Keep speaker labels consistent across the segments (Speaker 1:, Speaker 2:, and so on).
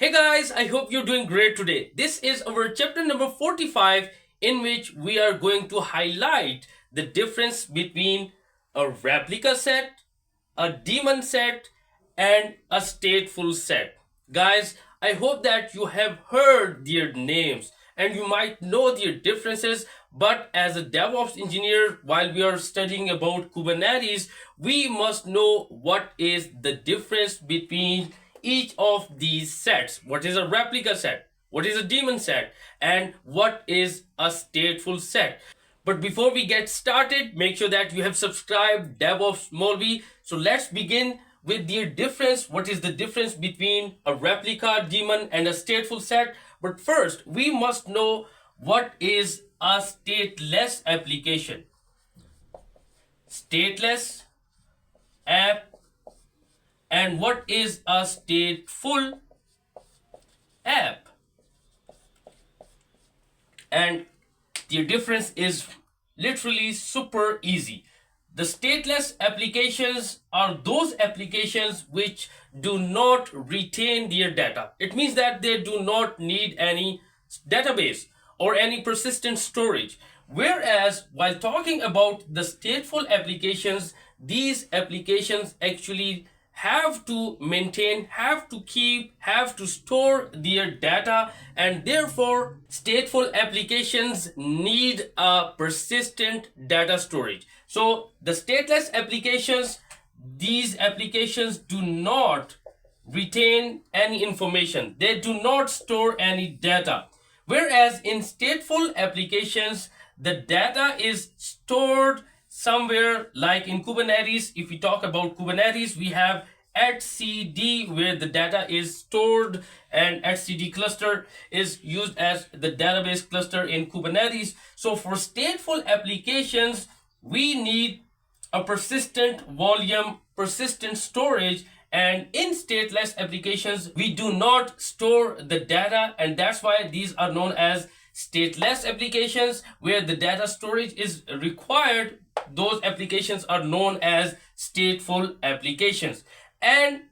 Speaker 1: Hey guys, I hope you're doing great today. This is our chapter number 45 in which we are going to highlight the difference between a replica set, a daemon set, and a stateful set. Guys, I hope that you have heard their names and you might know their differences, but as a DevOps engineer, while we are studying about Kubernetes, we must know what is the difference between each of these sets. What is a replica set? What is a daemon set? And what is a stateful set? But before we get started, make sure that you have subscribed DevOps Molvi. So let's begin with the difference. What is the difference between a replica, daemon, and a stateful set? But first, we must know what is a stateless application. Stateless app. And what is a stateful app? And the difference is literally super easy. The stateless applications are those applications which do not retain their data. It means that they do not need any database or any persistent storage. Whereas while talking about the stateful applications, these applications actually have to maintain, have to keep, have to store their data, and therefore stateful applications need a persistent data storage. So the stateless applications, these applications do not retain any information. They do not store any data. Whereas in stateful applications, the data is stored somewhere, like in Kubernetes. If we talk about Kubernetes, we have etcd where the data is stored, and etcd cluster is used as the database cluster in Kubernetes. So for stateful applications, we need a persistent volume, persistent storage, and in stateless applications, we do not store the data, and that's why these are known as stateless applications. Where the data storage is required, those applications are known as stateful applications. And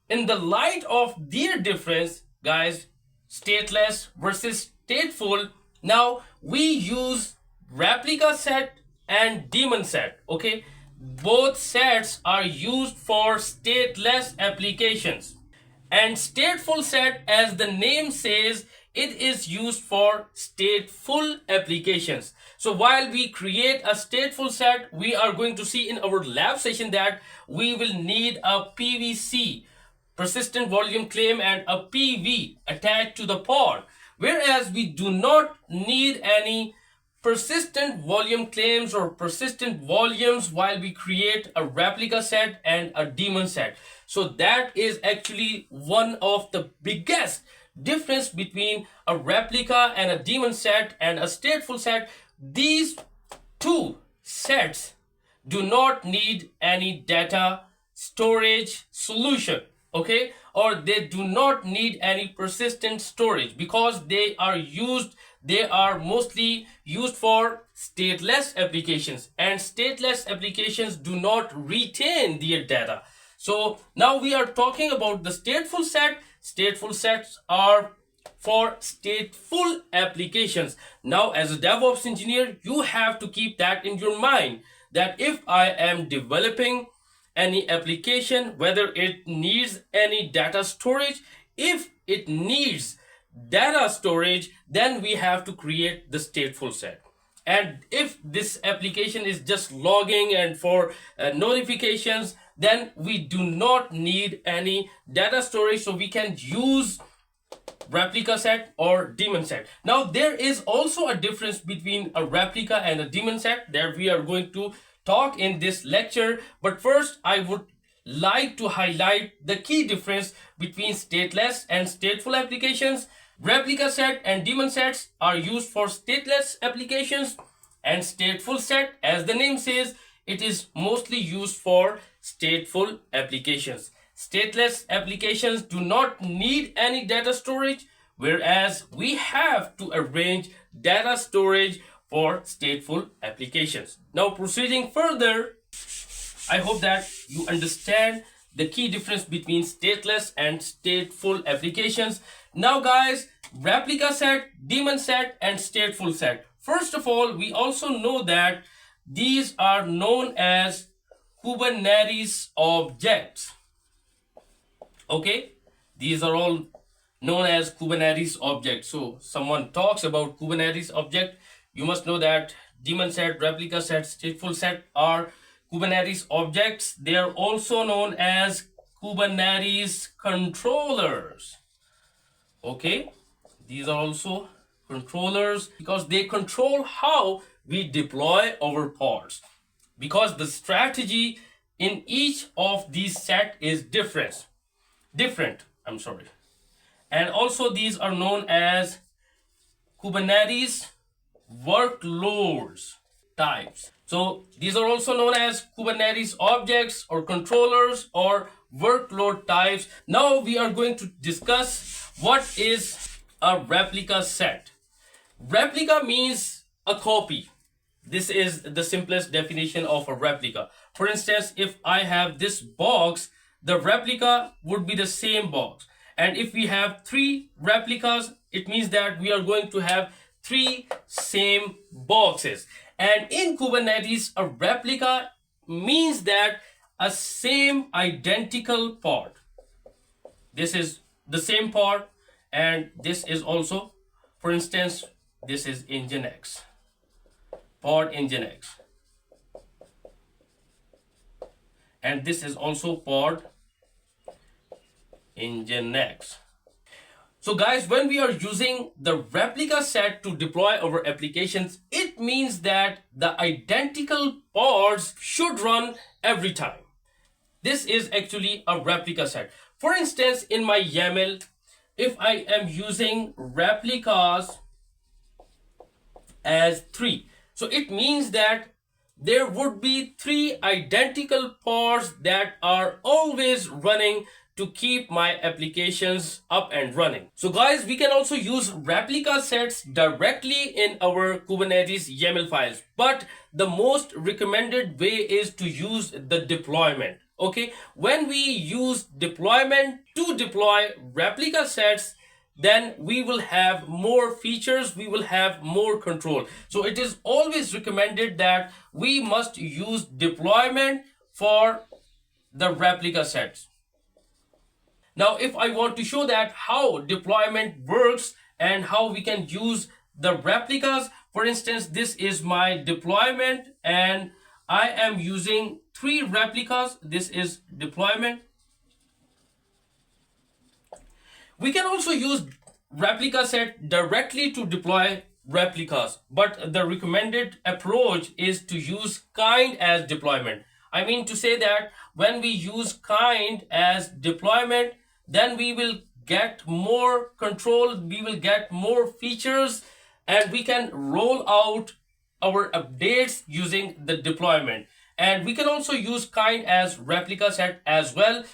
Speaker 1: in the light of their difference, guys, stateless versus stateful, now we use replica set and daemon set. Okay, both sets are used for stateless applications, and stateful set, as the name says, it is used for stateful applications. So while we create a stateful set, we are going to see in our lab session that we will need a PVC, persistent volume claim, and a PV attached to the pod. Whereas we do not need any persistent volume claims or persistent volumes while we create a replica set and a daemon set. So that is actually one of the biggest difference between a replica and a daemon set and a stateful set. These two sets do not need any data storage solution, okay, or they do not need any persistent storage, because they are mostly used for stateless applications, and stateless applications do not retain their data. So now we are talking about the stateful set. Stateful sets are for stateful applications. Now, as a DevOps engineer, you have to keep that in your mind, that if I am developing any application, whether it needs any data storage, if it needs data storage, then we have to create the stateful set. And if this application is just logging and for notifications, then we do not need any data storage, so we can use replica set or daemon set. Now there is also a difference between a replica and a daemon set that we are going to talk in this lecture. But first, I would like to highlight the key difference between stateless and stateful applications. Replica set and daemon sets are used for stateless applications, and stateful set, as the name says, it is mostly used for stateful applications. Stateless applications do not need any data storage, whereas we have to arrange data storage for stateful applications. Now, proceeding further, I hope that you understand the key difference between stateless and stateful applications. Now guys, ReplicaSet, DaemonSet, and StatefulSet. First of all, we also know that these are known as Kubernetes objects. Okay, these are all known as Kubernetes objects. So someone talks about Kubernetes object, you must know that DaemonSet, ReplicaSet, StatefulSet are Kubernetes objects. They are also known as Kubernetes controllers. Okay, these are also controllers because they control how we deploy our pods, because the strategy in each of these set is different. And also these are known as Kubernetes workloads types. So these are also known as Kubernetes objects or controllers or workload types. Now we are going to discuss what is a replica set. Replica means a copy. This is the simplest definition of a replica. For instance, if I have this box, the replica would be the same box. And if we have 3 replicas, it means that we are going to have 3 same boxes. And in Kubernetes, a replica means that a same identical pod. This is the same pod, and this is also, for instance, this is Nginx, pod Nginx. And this is also pod Nginx. So guys, when we are using the replica set to deploy our applications, it means that the identical pods should run every time. This is actually a replica set. For instance, in my YAML, if I am using replicas as 3, so it means that there would be 3 identical pods that are always running to keep my applications up and running. So guys, we can also use replica sets directly in our Kubernetes YAML files, but the most recommended way is to use the deployment. Okay, when we use deployment to deploy replica sets, then we will have more features, we will have more control. So it is always recommended that we must use deployment for the replica sets. Now, if I want to show that how deployment works and how we can use the replicas, for instance, this is my deployment and I am using 3 replicas. This is deployment. We can also use replica set directly to deploy replicas, but the recommended approach is to use kind as deployment. I mean to say that when we use kind as deployment, then we will get more control, we will get more features, and we can roll out our updates using the deployment. And we can also use kind as replica set as well.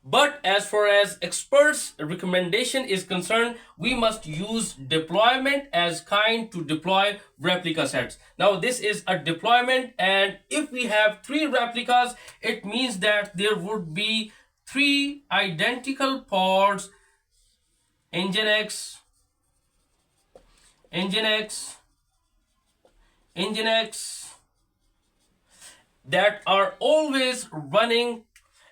Speaker 1: But as far as experts' recommendation is concerned, we must use deployment as kind to deploy replica sets. Now this is a deployment, and if we have 3 replicas, it means that there would be 3 identical pods, Nginx, that are always running.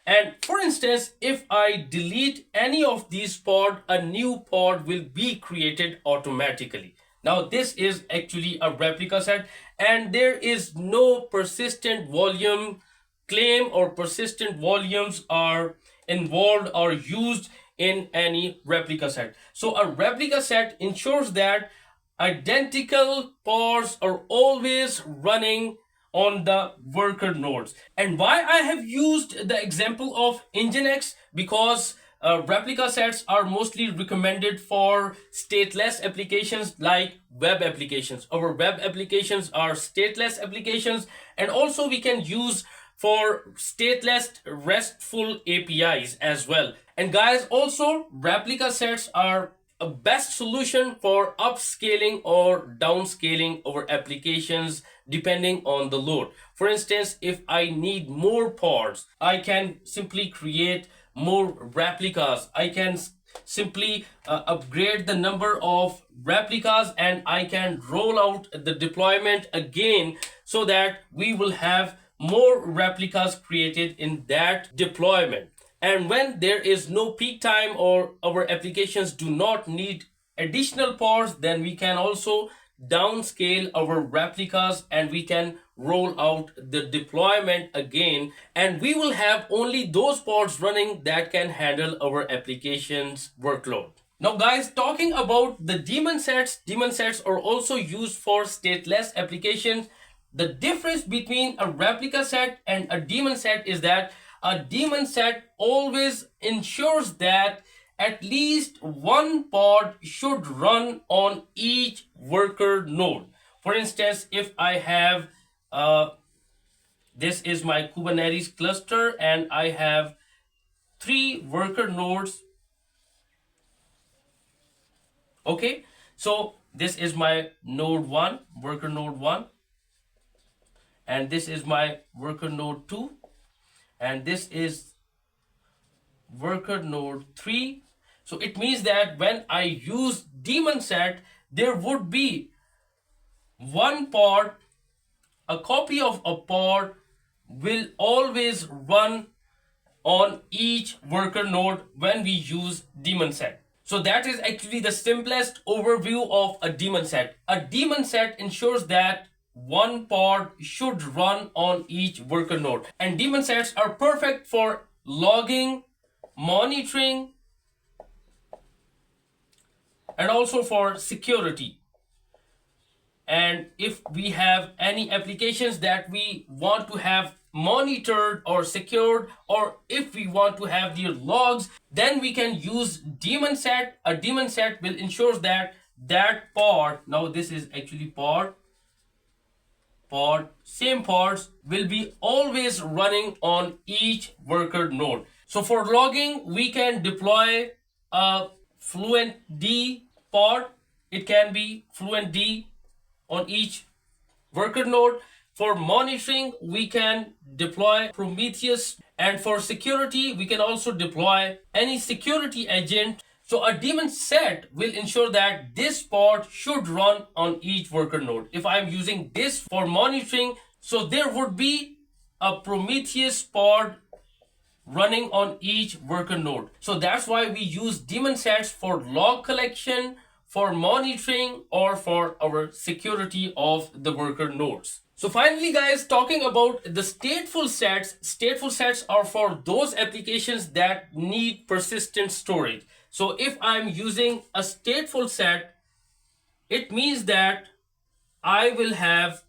Speaker 1: And for instance, if I delete any of these pods, a new pod will be created automatically. Now this is actually a replica set, and there is no persistent volume claim or persistent volumes are involved or used in any replica set. So a replica set ensures that identical pods are always running on the worker nodes. And why I have used the example of Nginx, because replica sets are mostly recommended for stateless applications like web applications. Our web applications are stateless applications, and also we can use for stateless RESTful APIs as well. And guys, also replica sets are a best solution for upscaling or downscaling our applications depending on the load. For instance, if I need more pods, I can simply create more replicas. I can simply upgrade the number of replicas, and I can roll out the deployment again so that we will have more replicas created in that deployment. And when there is no peak time or our applications do not need additional pods, then we can also downscale our replicas and we can roll out the deployment again, and we will have only those pods running that can handle our application's workload. Now guys, talking about the daemon sets are also used for stateless applications. The difference between a replica set and a daemon set is that a daemon set always ensures that at least one pod should run on each worker node. For instance, if I have this is my Kubernetes cluster and I have 3 worker nodes. Okay, so this is my node 1, worker node 1, and this is my worker node 2, and this is worker node 3. So it means that when I use daemon set, there would be one pod, a copy of a pod will always run on each worker node when we use daemon set. So that is actually the simplest overview of a daemon set. A daemon set ensures that one pod should run on each worker node, and daemon sets are perfect for logging, monitoring, and also for security. And if we have any applications that we want to have monitored or secured, or if we want to have their logs, then we can use daemon set. A daemon set will ensure that that pod, now this is actually pod, same pods will be always running on each worker node. So for logging, we can deploy a FluentD pod. It can be FluentD on each worker node. For monitoring, we can deploy Prometheus, and for security, we can also deploy any security agent. So a daemon set will ensure that this pod should run on each worker node. If I'm using this for monitoring, so there would be a Prometheus pod running on each worker node. So that's why we use daemon sets for log collection, for monitoring, or for our security of the worker nodes. So finally guys, talking about the stateful sets are for those applications that need persistent storage. So if I'm using a stateful set, it means that I will have,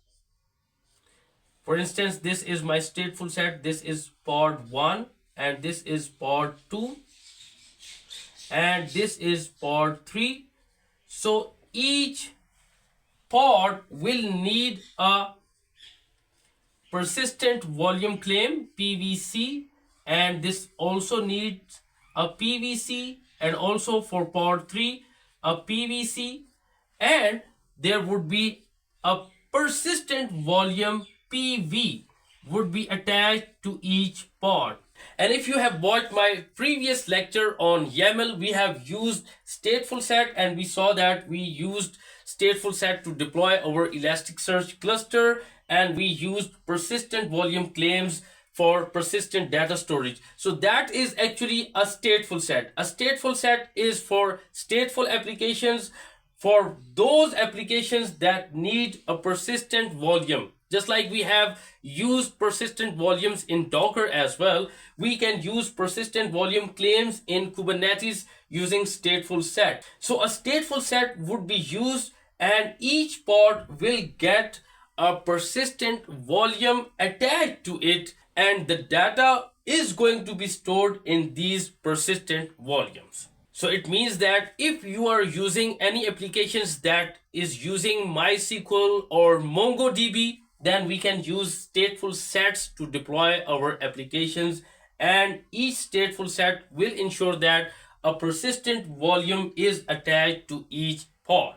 Speaker 1: for instance, this is my stateful set, this is pod 1, and this is pod 2, and this is pod 3. So each pod will need a persistent volume claim, PVC, and this also needs a PVC, and also for pod 3 a PVC, and there would be a persistent volume PV would be attached to each pod. And if you have watched my previous lecture on YAML, we have used StatefulSet, and we saw that we used StatefulSet to deploy our Elasticsearch cluster, and we used persistent volume claims for persistent data storage. So that is actually a stateful set. A stateful set is for stateful applications, for those applications that need a persistent volume. Just like we have used persistent volumes in Docker as well, we can use persistent volume claims in Kubernetes using stateful set. So a stateful set would be used, and each pod will get a persistent volume attached to it, and the data is going to be stored in these persistent volumes. So it means that if you are using any applications that is using MySQL or MongoDB, then we can use stateful sets to deploy our applications, and each stateful set will ensure that a persistent volume is attached to each pod.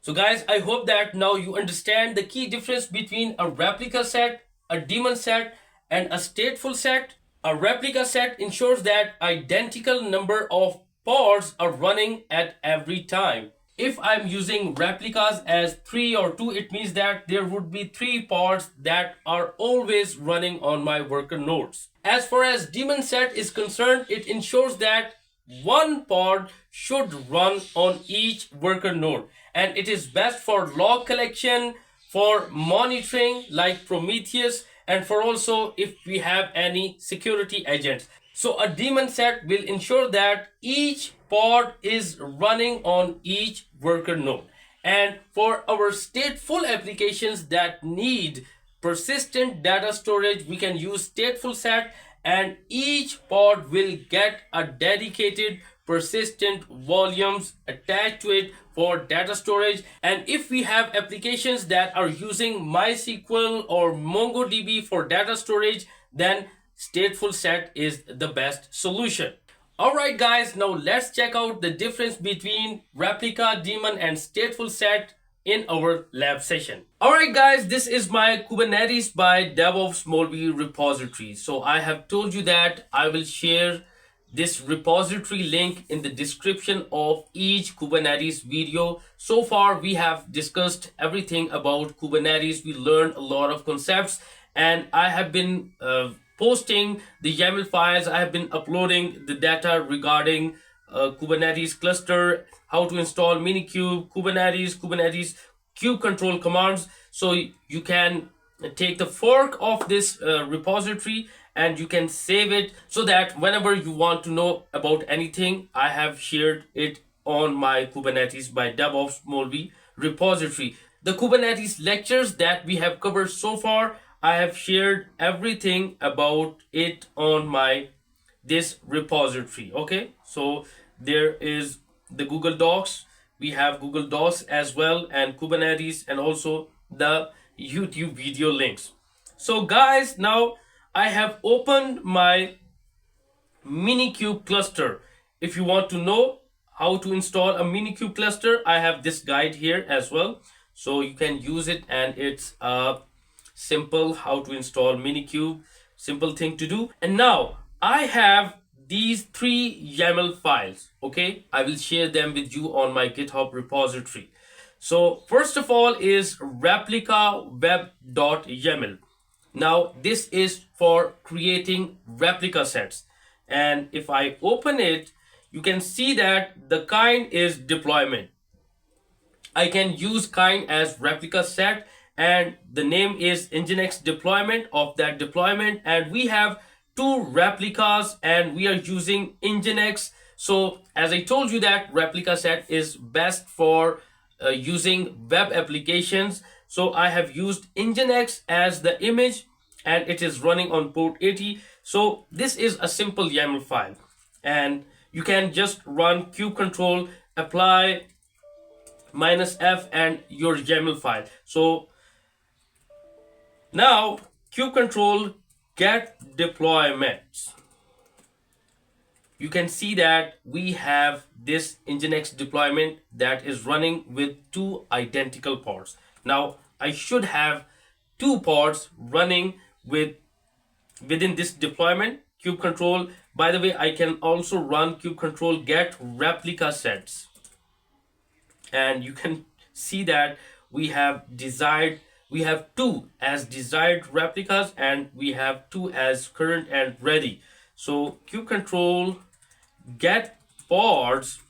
Speaker 1: So guys, I hope that now you understand the key difference between a replica set, a daemon set, and a stateful set. A replica set ensures that identical number of pods are running at every time. If I'm using replicas as 3 or 2, it means that there would be 3 pods that are always running on my worker nodes. As far as daemon set is concerned, it ensures that one pod should run on each worker node, and it is best for log collection, for monitoring like Prometheus, and for also if we have any security agents. So a daemon set will ensure that each pod is running on each worker node. And for our stateful applications that need persistent data storage, we can use StatefulSet, and each pod will get a dedicated persistent volumes attached to it for data storage. And if we have applications that are using MySQL or MongoDB for data storage, then StatefulSet is the best solution. Alright guys, now let's check out the difference between replica, daemon, and StatefulSet in our lab session. Alright guys, this is my Kubernetes by DevOps Molvi repository. So I have told you that I will share this repository link in the description of each Kubernetes video. So far we have discussed everything about Kubernetes. We learned a lot of concepts, and I have been posting the YAML files. I have been uploading the data regarding Kubernetes cluster, how to install Minikube, Kubernetes kube control commands. So you can take the fork of this repository and you can save it, so that whenever you want to know about anything, I have shared it on my Kubernetes by DevOps Molvi repository. The Kubernetes lectures that we have covered so far, I have shared everything about it on this repository. Okay, so there is the Google Docs, we have Google Docs as well, and Kubernetes, and also the YouTube video links. So guys, now I have opened my Minikube cluster. If you want to know how to install a Minikube cluster, I have this guide here as well, so you can use it, and it's simple how to install Minikube, simple thing to do. And now I have these 3 YAML files. Okay, I will share them with you on my GitHub repository. So first of all is replica web.yaml. Now this is for creating replica sets, and if I open it, you can see that the kind is deployment. I can use kind as replica set, and the name is Nginx deployment of that deployment, and we have 2 replicas and we are using Nginx. So as I told you that replica set is best for using web applications, so I have used Nginx as the image, and it is running on port 80. So this is a simple YAML file, and you can just run kube control, apply -f, and your YAML file. So now kube control get deployments. You can see that we have this Nginx deployment that is running with 2 identical pods. Now I should have 2 pods running within this deployment kube control. By the way, I can also run kube control get replica sets, and you can see that we have 2 as desired replicas, and we have 2 as current and ready. So kube control get pods,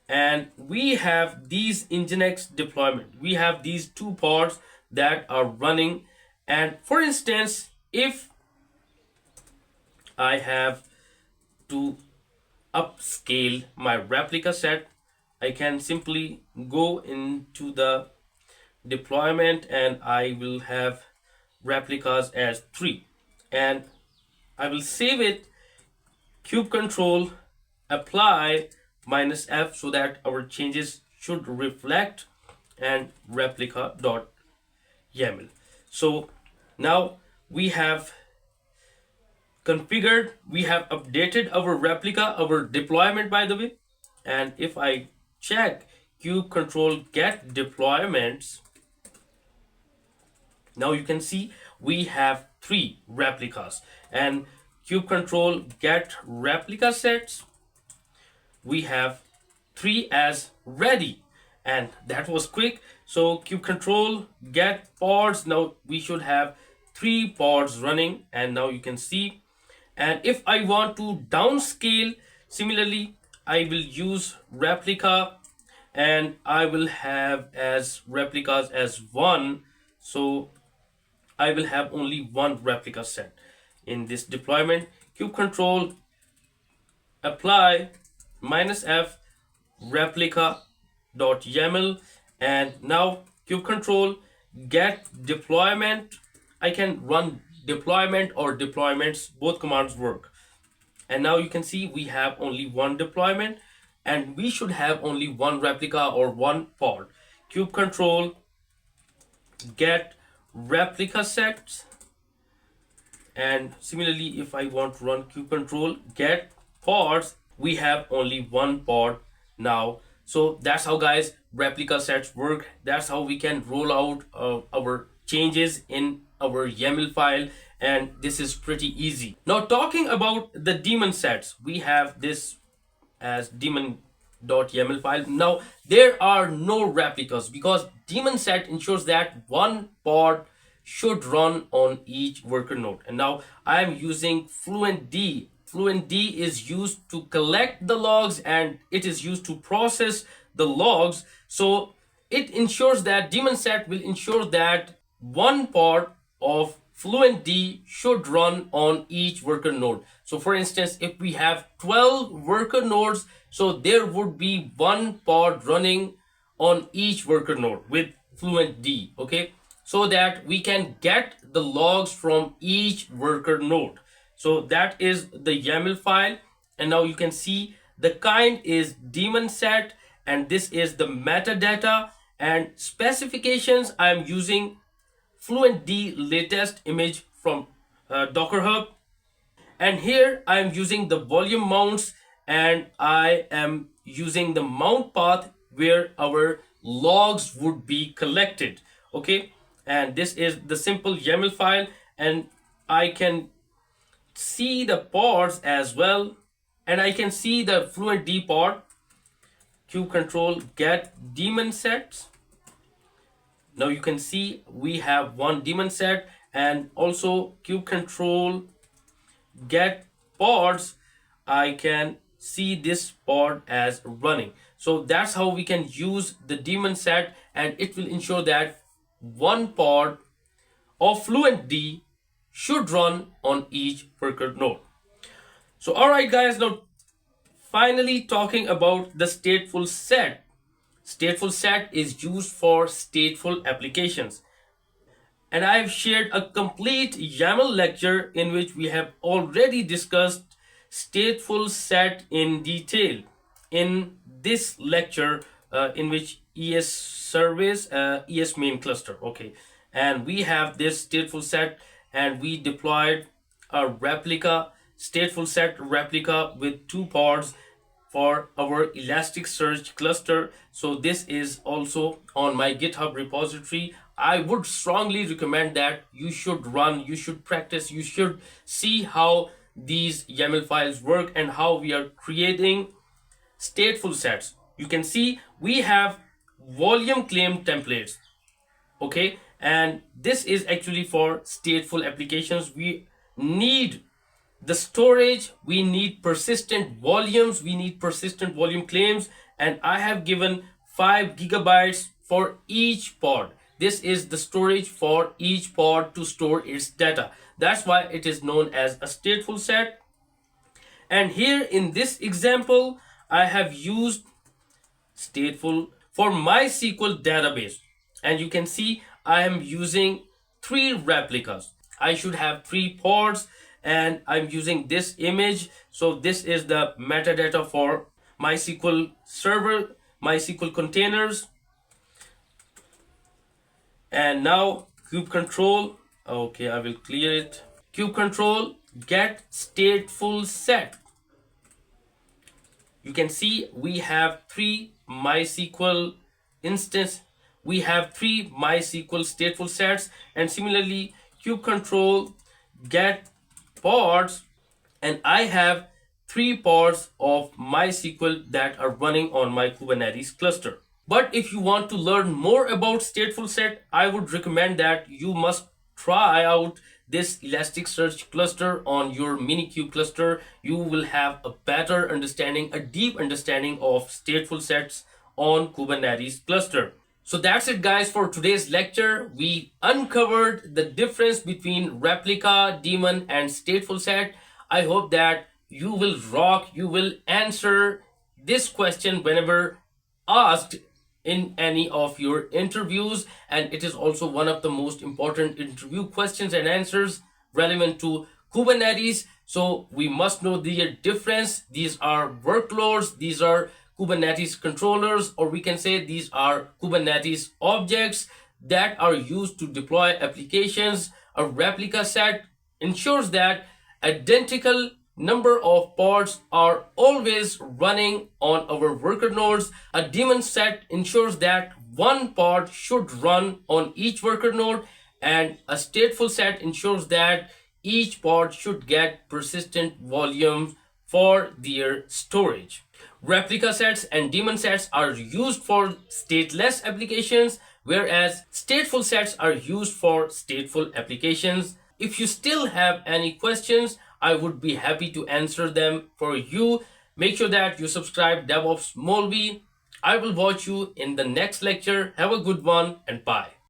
Speaker 1: and we have these Nginx deployment. We have these 2 pods that are running, and for instance, if I have to upscale my replica set, I can simply go into the deployment and I will have replicas as 3, and I will save it, kube control apply -f, so that our changes should reflect, and replica.yaml. So now we have configured, we have updated our replica, our deployment, by the way. And if I check kube control get deployments, now you can see we have 3 replicas. And kube control get replica sets, we have 3 as ready, and that was quick. So kube control get pods, now we should have 3 pods running, and now you can see. And if I want to downscale, similarly I will use replica, and I will have as replicas as 1. So I will have only 1 replica set in this deployment. Kube control apply -f replica.yaml, and now kube control get deployment. I can run deployment or deployments, both commands work. And now you can see we have only 1 deployment, and we should have only 1 replica or 1 pod. Kube control get replica sets, and similarly if I want to run kube control get pods, we have only 1 pod now. So that's how, guys, replica sets work. That's how we can roll out our changes in our YAML file, and this is pretty easy. Now, talking about the daemon sets, we have this as daemon.yaml file. Now there are no replicas because daemon set ensures that 1 pod should run on each worker node. And now I am using fluentd. Fluentd is used to collect the logs, and it is used to process the logs. So it ensures that daemon set will ensure that 1 pod of fluentd should run on each worker node. So for instance, if we have 12 worker nodes, so there would be 1 pod running on each worker node with fluentd, okay, so that we can get the logs from each worker node. So that is the YAML file, and now you can see the kind is DaemonSet, and this is the metadata and specifications. I am using fluentd latest image from Docker Hub, and here I am using the volume mounts, and I am using the mount path where our logs would be collected, okay. And this is the simple YAML file, and I can see the pods as well, and I can see the fluentd pod. Kube control get daemon sets. Now you can see we have 1 daemon set, and also kube control get pods. I can see this pod as running. So that's how we can use the daemon set, and it will ensure that 1 pod of fluentd should run on each worker node. So alright, guys, now finally talking about the StatefulSet. StatefulSet is used for stateful applications, and I have shared a complete YAML lecture in which we have already discussed StatefulSet in detail in this lecture, in which ES surveys, ES main cluster, okay. And we have this StatefulSet, and we deployed a replica, StatefulSet replica with 2 pods for our Elasticsearch cluster. So this is also on my GitHub repository. I would strongly recommend that you should run, you should practice, you should see how these YAML files work and how we are creating stateful sets. You can see we have volume claim templates, okay, and this is actually for stateful applications. We need the storage, we need persistent volumes, we need persistent volume claims, and I have given 5 gigabytes for each pod. This is the storage for each pod to store its data. That's why it is known as a stateful set. And here in this example, I have used stateful for MySQL database, and you can see I am using 3 replicas. I should have 3 pods, and I'm using this image. So this is the metadata for MySQL server, MySQL containers. And now kube control, okay, I will clear it. Kube control get StatefulSet. You can see we have three MySQL instance. We have three MySQL stateful sets, and similarly kubectl get pods, and I have three pods of MySQL that are running on my Kubernetes cluster. But if you want to learn more about StatefulSet, I would recommend that you must try out this Elasticsearch cluster on your Minikube cluster. You will have a better understanding, a deep understanding of stateful sets on Kubernetes cluster. So that's it guys for today's lecture. We uncovered the difference between replica, daemon and StatefulSet. I hope that you will rock, you will answer this question whenever asked in any of your interviews, and it is also one of the most important interview questions and answers relevant to Kubernetes. So we must know the difference. These are workloads, these are Kubernetes controllers, or we can say these are Kubernetes objects that are used to deploy applications. A replica set ensures that identical number of pods are always running on our worker nodes. A daemon set ensures that one pod should run on each worker node, and a stateful set ensures that each pod should get persistent volumes for their storage. Replica sets and daemon sets are used for stateless applications, whereas stateful sets are used for stateful applications. If you still have any questions, I would be happy to answer them for you. Make sure that you subscribe DevOps Molvi. I will watch you in the next lecture. Have a good one and bye.